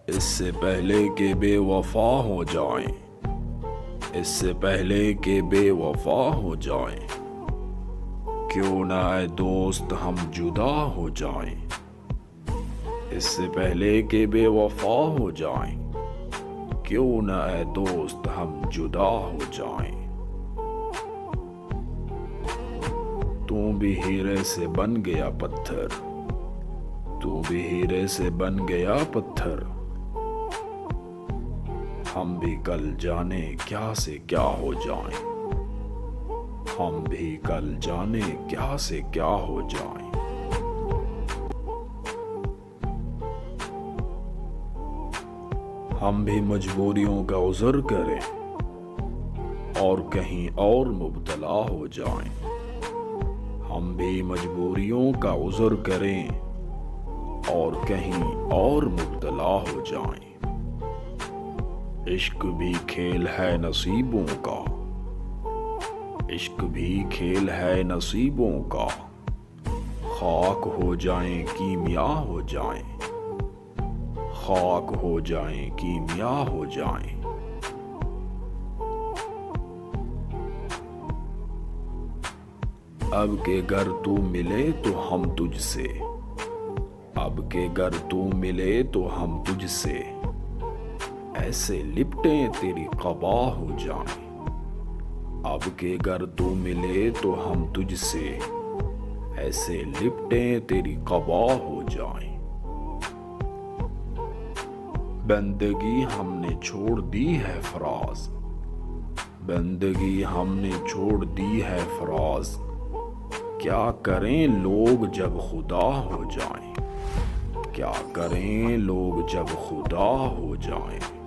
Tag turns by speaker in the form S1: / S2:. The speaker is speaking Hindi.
S1: इससे पहले कि बेवफा हो जाएं, इससे पहले कि बेवफा हो जाएं, क्यों ना ऐ दोस्त हम जुदा हो जाएं। इससे पहले कि बेवफा हो जाएं, क्यों ना ऐ दोस्त हम जुदा हो जाएं। तू भी हीरे से बन गया पत्थर, तू भी हीरे से बन गया पत्थर, हम भी कल जाने क्या से क्या हो जाएं। हम भी कल जाने क्या से क्या हो जाएं। हम भी मजबूरियों का उज़र करें और कहीं और मुब्तला हो जाएं। हम भी मजबूरियों का उज़र करें और कहीं और मुब्तला हो जाएं। इश्क भी खेल है नसीबों का, इश्क भी खेल है नसीबों का, खाक हो जाएं कीमिया हो जाएं, खाक हो जाएं कीमिया हो जाएं। अब के गर तू मिले तो हम तुझसे, अब के गर तू मिले तो हम तुझसे, ऐसे लिपटें तेरी क़बा हो जाएं। अब के गर तू मिले तो हम तुझसे, ऐसे लिपटें तेरी क़बा हो जाएं। बंदगी हमने छोड़ दी है फराज, बंदगी हमने छोड़ दी है फराज, क्या करें लोग जब खुदा हो जाएं, क्या करें लोग जब खुदा हो जाएं।